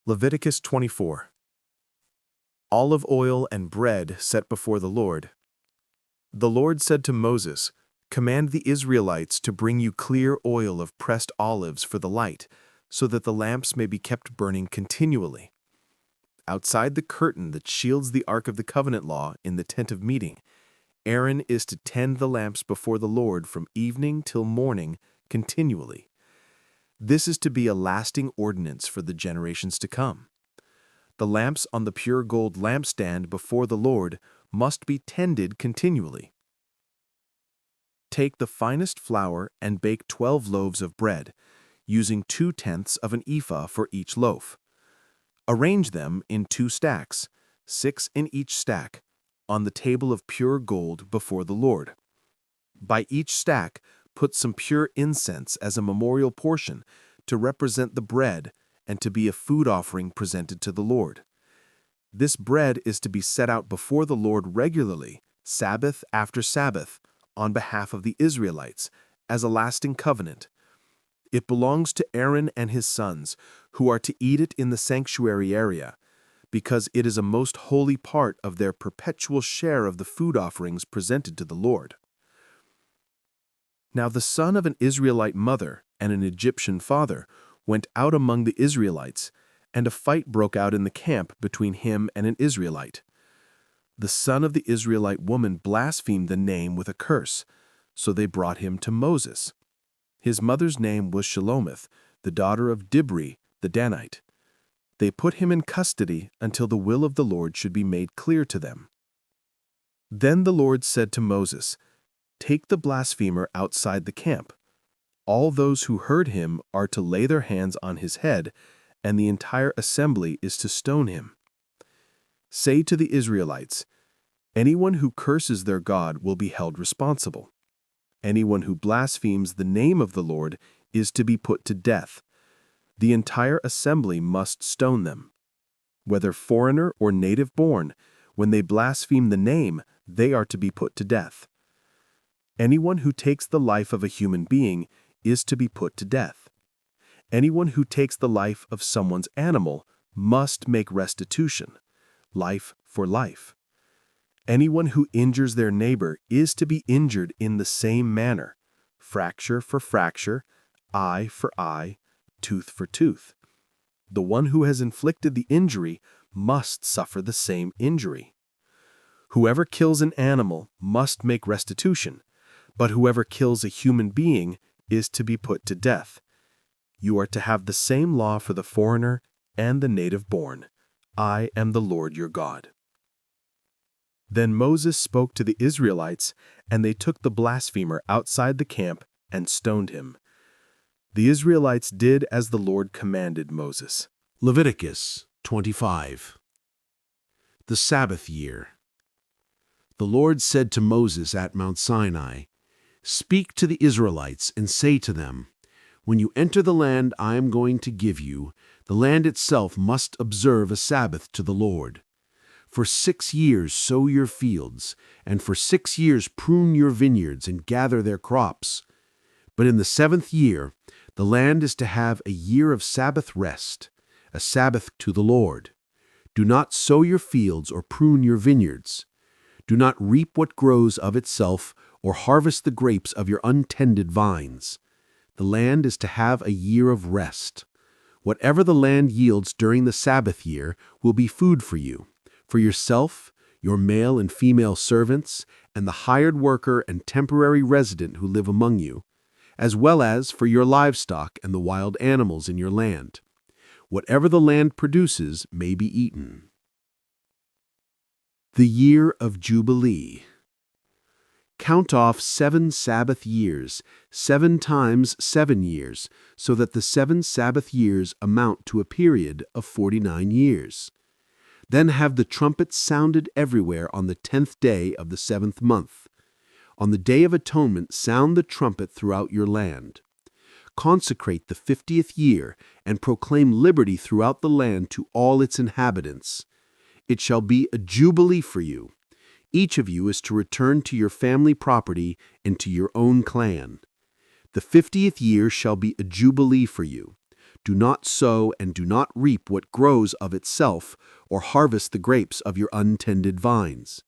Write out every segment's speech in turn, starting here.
Leviticus 24. Olive oil and bread set before the Lord. The Lord said to Moses, "Command the Israelites to bring you clear oil of pressed olives for the light, so that the lamps may be kept burning continually. Outside the curtain that shields the Ark of the Covenant law in the tent of meeting, Aaron is to tend the lamps before the Lord from evening till morning continually. This is to be a lasting ordinance for the generations to come. The lamps on the pure gold lampstand before the Lord must be tended continually. Take the finest flour and bake 12 loaves of bread, using 2/10 of an ephah for each loaf. Arrange them in 2 stacks, 6 in each stack, on the table of pure gold before the Lord. By each stack, put some pure incense as a memorial portion to represent the bread and to be a food offering presented to the Lord. This bread is to be set out before the Lord regularly, Sabbath after Sabbath, on behalf of the Israelites, as a lasting covenant. It belongs to Aaron and his sons, who are to eat it in the sanctuary area, because it is a most holy part of their perpetual share of the food offerings presented to the Lord. Now the son of an Israelite mother and an Egyptian father went out among the Israelites, and a fight broke out in the camp between him and an Israelite. The son of the Israelite woman blasphemed the name with a curse, so they brought him to Moses. His mother's name was Shelomith, the daughter of Dibri, the Danite. They put him in custody until the will of the Lord should be made clear to them. Then the Lord said to Moses, "Take the blasphemer outside the camp. All those who heard him are to lay their hands on his head, and the entire assembly is to stone him. Say to the Israelites, 'Anyone who curses their God will be held responsible. Anyone who blasphemes the name of the Lord is to be put to death. The entire assembly must stone them. Whether foreigner or native born, when they blaspheme the name, they are to be put to death. Anyone who takes the life of a human being is to be put to death. Anyone who takes the life of someone's animal must make restitution, life for life. Anyone who injures their neighbor is to be injured in the same manner, fracture for fracture, eye for eye, tooth for tooth. The one who has inflicted the injury must suffer the same injury. Whoever kills an animal must make restitution, but whoever kills a human being is to be put to death. You are to have the same law for the foreigner and the native born. I am the Lord your God." Then Moses spoke to the Israelites, and they took the blasphemer outside the camp and stoned him. The Israelites did as the Lord commanded Moses. Leviticus 25. The Sabbath year. The Lord said to Moses at Mount Sinai, "Speak to the Israelites and say to them, 'When you enter the land I am going to give you, the land itself must observe a Sabbath to the Lord. For 6 years sow your fields, and for 6 years prune your vineyards and gather their crops. But in the 7th year, the land is to have a year of Sabbath rest, a Sabbath to the Lord. Do not sow your fields or prune your vineyards. Do not reap what grows of itself or harvest the grapes of your untended vines. The land is to have a year of rest. Whatever the land yields during the Sabbath year will be food for you, for yourself, your male and female servants, and the hired worker and temporary resident who live among you, as well as for your livestock and the wild animals in your land. Whatever the land produces may be eaten." The Year of Jubilee. Count off 7 Sabbath years, 7 times 7 years, so that the 7 Sabbath years amount to a period of 49 years. Then have the trumpet sounded everywhere on the 10th day of the 7th month. On the Day of Atonement sound the trumpet throughout your land. Consecrate the 50th year and proclaim liberty throughout the land to all its inhabitants. It shall be a jubilee for you. Each of you is to return to your family property and to your own clan. The 50th year shall be a jubilee for you. Do not sow and do not reap what grows of itself, or harvest the grapes of your untended vines.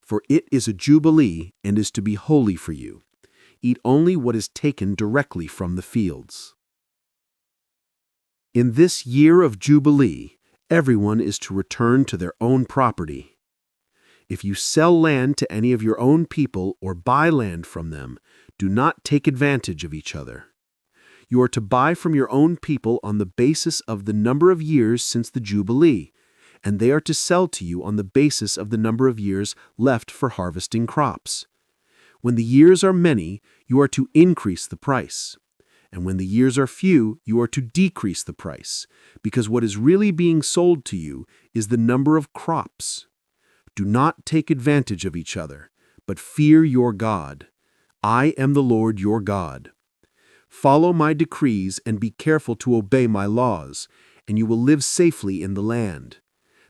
For it is a jubilee and is to be holy for you. Eat only what is taken directly from the fields. In this year of jubilee, everyone is to return to their own property. If you sell land to any of your own people or buy land from them, do not take advantage of each other. You are to buy from your own people on the basis of the number of years since the Jubilee, and they are to sell to you on the basis of the number of years left for harvesting crops. When the years are many, you are to increase the price. And when the years are few, you are to decrease the price, because what is really being sold to you is the number of crops. Do not take advantage of each other, but fear your God. I am the Lord your God. Follow my decrees and be careful to obey my laws, and you will live safely in the land.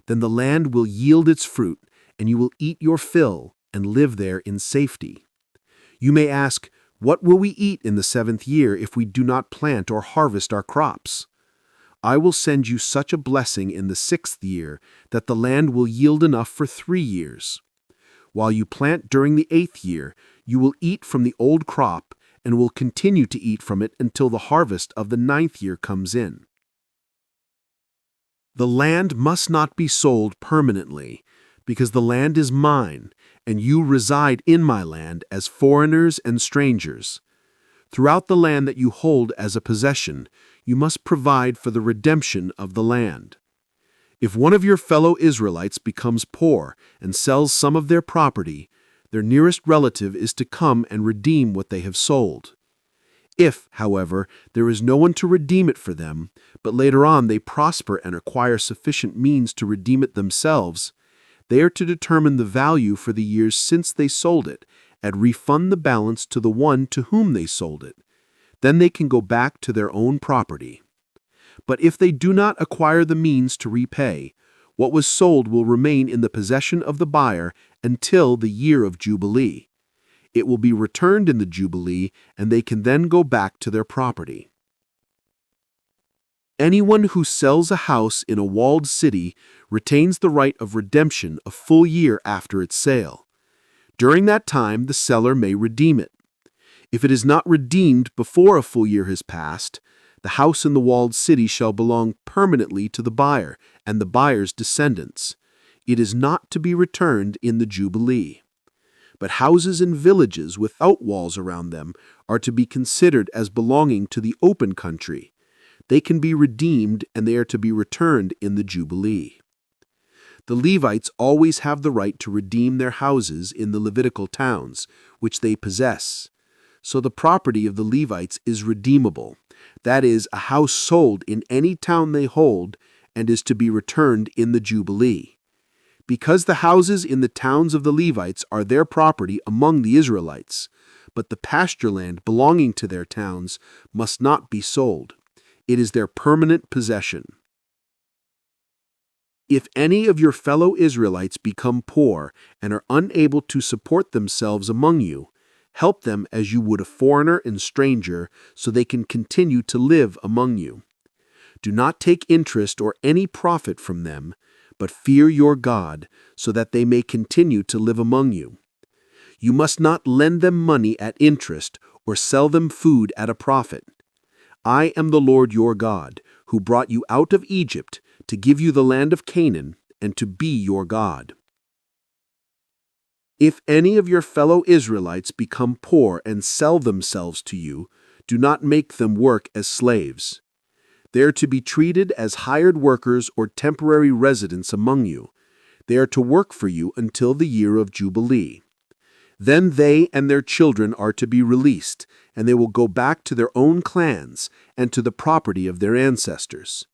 Then the land will yield its fruit, and you will eat your fill and live there in safety. You may ask, what will we eat in the 7th year if we do not plant or harvest our crops? I will send you such a blessing in the 6th year that the land will yield enough for 3 years. While you plant during the 8th year, you will eat from the old crop and will continue to eat from it until the harvest of the 9th year comes in. The land must not be sold permanently, because the land is mine, and you reside in my land as foreigners and strangers. Throughout the land that you hold as a possession, you must provide for the redemption of the land. If one of your fellow Israelites becomes poor and sells some of their property, their nearest relative is to come and redeem what they have sold. If, however, there is no one to redeem it for them, but later on they prosper and acquire sufficient means to redeem it themselves, they are to determine the value for the years since they sold it and refund the balance to the one to whom they sold it. Then they can go back to their own property. But if they do not acquire the means to repay, what was sold will remain in the possession of the buyer until the year of Jubilee. It will be returned in the Jubilee, and they can then go back to their property. Anyone who sells a house in a walled city retains the right of redemption a full year after its sale. During that time, the seller may redeem it. If it is not redeemed before a full year has passed, the house in the walled city shall belong permanently to the buyer and the buyer's descendants. It is not to be returned in the Jubilee. But houses in villages without walls around them are to be considered as belonging to the open country. They can be redeemed and they are to be returned in the Jubilee. The Levites always have the right to redeem their houses in the Levitical towns, which they possess. So the property of the Levites is redeemable. That is, a house sold in any town they hold and is to be returned in the Jubilee. Because the houses in the towns of the Levites are their property among the Israelites, but the pasture land belonging to their towns must not be sold. It is their permanent possession. If any of your fellow Israelites become poor and are unable to support themselves among you, help them as you would a foreigner and stranger so they can continue to live among you. Do not take interest or any profit from them, but fear your God so that they may continue to live among you. You must not lend them money at interest or sell them food at a profit. I am the Lord your God, who brought you out of Egypt to give you the land of Canaan and to be your God. If any of your fellow Israelites become poor and sell themselves to you, do not make them work as slaves. They are to be treated as hired workers or temporary residents among you. They are to work for you until the year of Jubilee. Then they and their children are to be released, and they will go back to their own clans and to the property of their ancestors.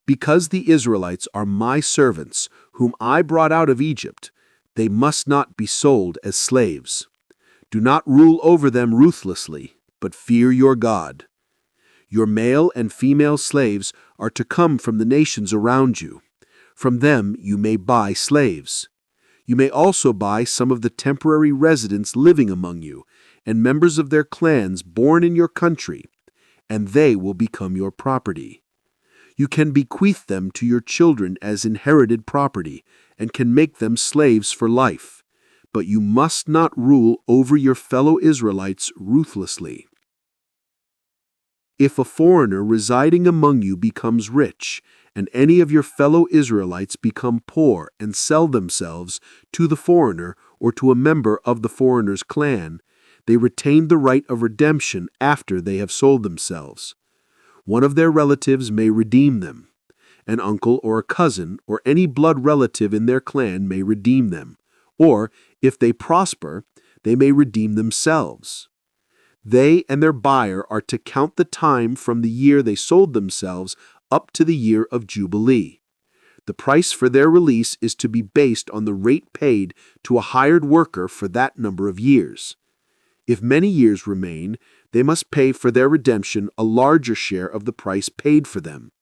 Because the Israelites are my servants, whom I brought out of Egypt, they must not be sold as slaves. Do not rule over them ruthlessly, but fear your God. Your male and female slaves are to come from the nations around you. From them you may buy slaves. You may also buy some of the temporary residents living among you, and members of their clans born in your country, and they will become your property. You can bequeath them to your children as inherited property and can make them slaves for life, but you must not rule over your fellow Israelites ruthlessly. If a foreigner residing among you becomes rich, and any of your fellow Israelites become poor and sell themselves to the foreigner or to a member of the foreigner's clan, they retain the right of redemption after they have sold themselves. One of their relatives may redeem them. An uncle or a cousin or any blood relative in their clan may redeem them, or, if they prosper, they may redeem themselves. They and their buyer are to count the time from the year they sold themselves up to the year of Jubilee. The price for their release is to be based on the rate paid to a hired worker for that number of years. If many years remain, they must pay for their redemption a larger share of the price paid for them.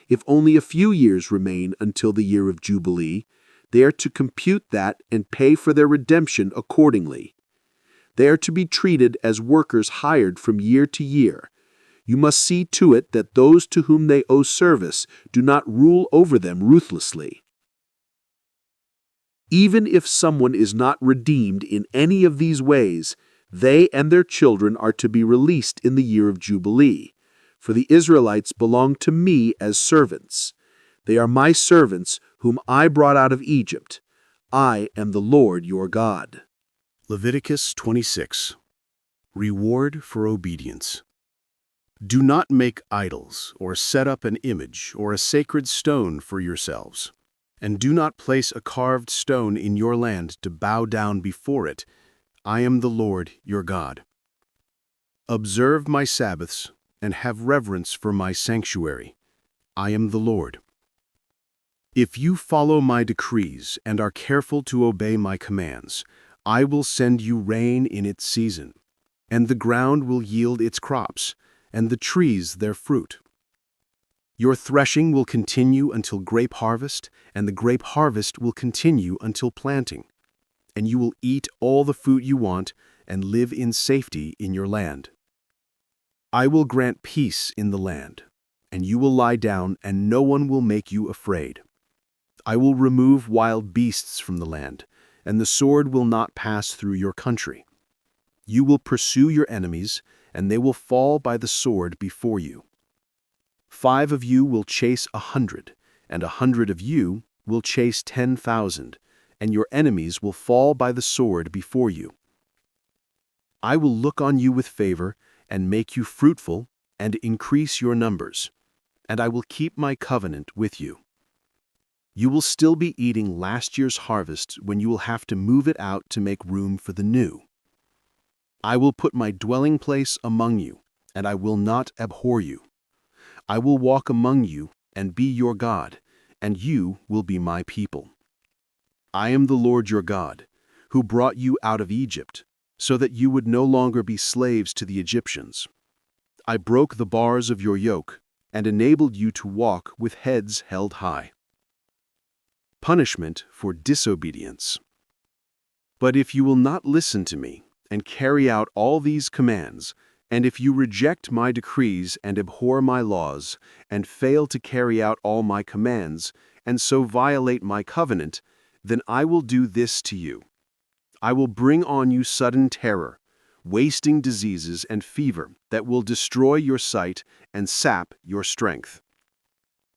If only a few years remain until the year of Jubilee, they are to compute that and pay for their redemption accordingly. They are to be treated as workers hired from year to year. You must see to it that those to whom they owe service do not rule over them ruthlessly. Even if someone is not redeemed in any of these ways, they and their children are to be released in the year of Jubilee. For the Israelites belong to me as servants. They are my servants whom I brought out of Egypt. I am the Lord your God. Leviticus 26. Reward for obedience. Do not make idols, or set up an image, or a sacred stone for yourselves. And do not place a carved stone in your land to bow down before it. I am the Lord your God. Observe my Sabbaths, and have reverence for my sanctuary. I am the Lord. If you follow my decrees and are careful to obey my commands, I will send you rain in its season, and the ground will yield its crops, and the trees their fruit. Your threshing will continue until grape harvest, and the grape harvest will continue until planting, and you will eat all the food you want and live in safety in your land. I will grant peace in the land, and you will lie down, and no one will make you afraid. I will remove wild beasts from the land, and the sword will not pass through your country. You will pursue your enemies, and they will fall by the sword before you. 5 of you will chase 100, and 100 of you will chase 10,000, and your enemies will fall by the sword before you. I will look on you with favor, and make you fruitful, and increase your numbers, and I will keep my covenant with you. You will still be eating last year's harvest when you will have to move it out to make room for the new. I will put my dwelling place among you, and I will not abhor you. I will walk among you and be your God, and you will be my people. I am the Lord your God, who brought you out of Egypt, so that you would no longer be slaves to the Egyptians. I broke the bars of your yoke and enabled you to walk with heads held high. Punishment for disobedience. But if you will not listen to me and carry out all these commands, and if you reject my decrees and abhor my laws, and fail to carry out all my commands, and so violate my covenant, then I will do this to you. I will bring on you sudden terror, wasting diseases and fever that will destroy your sight and sap your strength.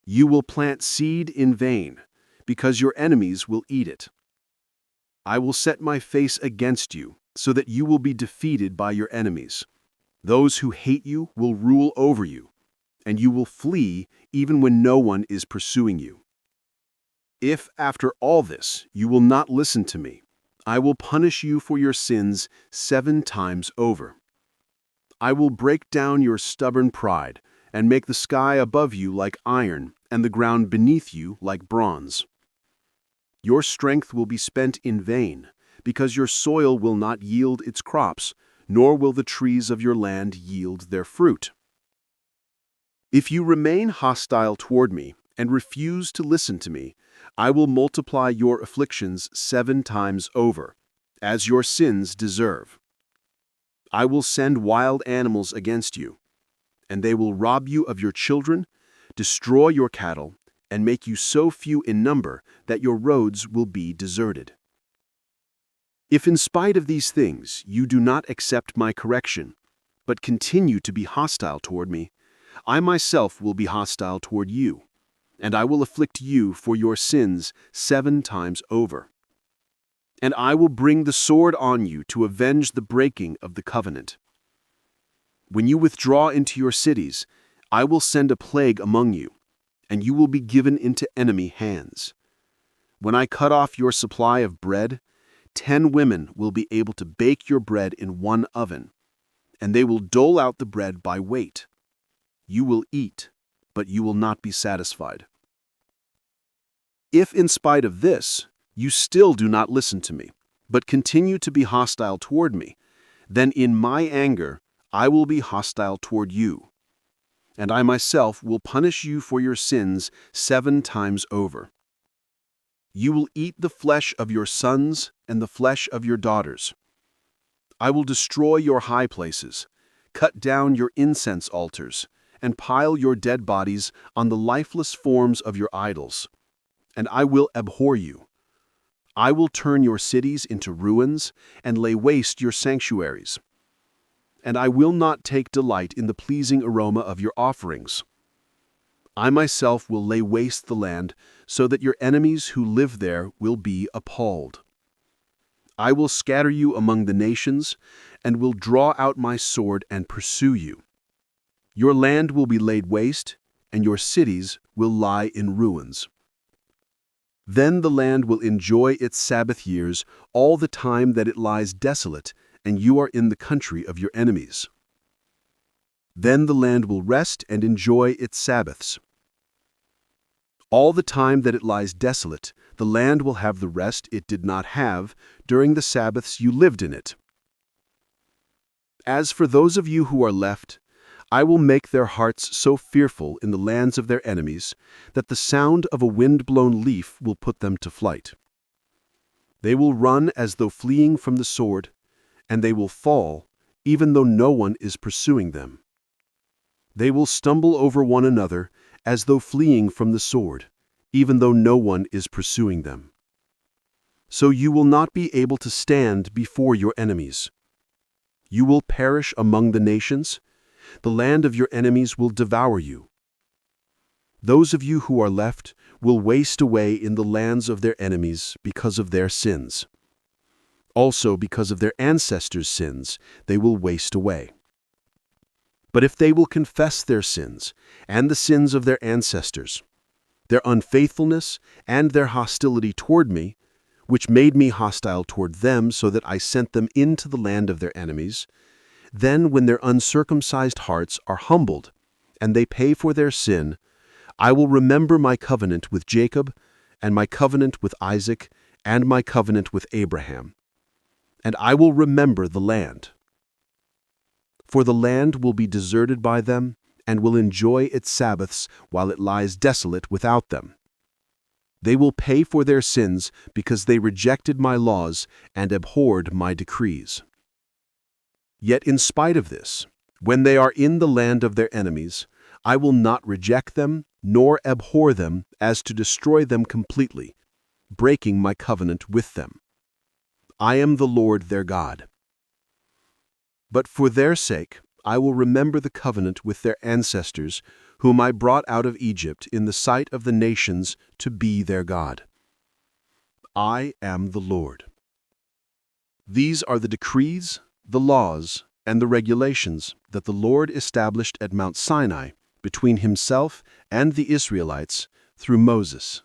You will plant seed in vain, because your enemies will eat it. I will set my face against you, so that you will be defeated by your enemies. Those who hate you will rule over you, and you will flee even when no one is pursuing you. If, after all this, you will not listen to me, I will punish you for your sins 7 times over. I will break down your stubborn pride and make the sky above you like iron and the ground beneath you like bronze. Your strength will be spent in vain, because your soil will not yield its crops, nor will the trees of your land yield their fruit. If you remain hostile toward me and refuse to listen to me, I will multiply your afflictions 7 times over, as your sins deserve. I will send wild animals against you, and they will rob you of your children, destroy your cattle, and make you so few in number that your roads will be deserted. If in spite of these things you do not accept my correction, but continue to be hostile toward me, I myself will be hostile toward you, and I will afflict you for your sins 7 times over. And I will bring the sword on you to avenge the breaking of the covenant. When you withdraw into your cities, I will send a plague among you, and you will be given into enemy hands. When I cut off your supply of bread, 10 women will be able to bake your bread in one oven, and they will dole out the bread by weight. You will eat, but you will not be satisfied. If in spite of this, you still do not listen to me, but continue to be hostile toward me, then in my anger I will be hostile toward you, and I myself will punish you for your sins 7 times over. You will eat the flesh of your sons and the flesh of your daughters. I will destroy your high places, cut down your incense altars, and pile your dead bodies on the lifeless forms of your idols, and I will abhor you. I will turn your cities into ruins and lay waste your sanctuaries. And I will not take delight in the pleasing aroma of your offerings. I myself will lay waste the land so that your enemies who live there will be appalled. I will scatter you among the nations and will draw out my sword and pursue you. Your land will be laid waste, and your cities will lie in ruins. Then the land will enjoy its Sabbath years all the time that it lies desolate, and you are in the country of your enemies. Then the land will rest and enjoy its Sabbaths. All the time that it lies desolate, the land will have the rest it did not have during the Sabbaths you lived in it. As for those of you who are left, I will make their hearts so fearful in the lands of their enemies that the sound of a wind-blown leaf will put them to flight. They will run as though fleeing from the sword, and they will fall, even though no one is pursuing them. They will stumble over one another as though fleeing from the sword, even though no one is pursuing them. So you will not be able to stand before your enemies. You will perish among the nations. The land of your enemies will devour you. Those of you who are left will waste away in the lands of their enemies because of their sins. Also, because of their ancestors' sins, they will waste away. But if they will confess their sins and the sins of their ancestors, their unfaithfulness and their hostility toward me, which made me hostile toward them so that I sent them into the land of their enemies, then when their uncircumcised hearts are humbled and they pay for their sin, I will remember my covenant with Jacob and my covenant with Isaac and my covenant with Abraham. And I will remember the land. For the land will be deserted by them and will enjoy its Sabbaths while it lies desolate without them. They will pay for their sins because they rejected my laws and abhorred my decrees. Yet in spite of this, when they are in the land of their enemies, I will not reject them nor abhor them as to destroy them completely, breaking my covenant with them. I am the Lord their God. But for their sake, I will remember the covenant with their ancestors, whom I brought out of Egypt in the sight of the nations to be their God. I am the Lord. These are the decrees, the laws, and the regulations that the Lord established at Mount Sinai between himself and the Israelites through Moses.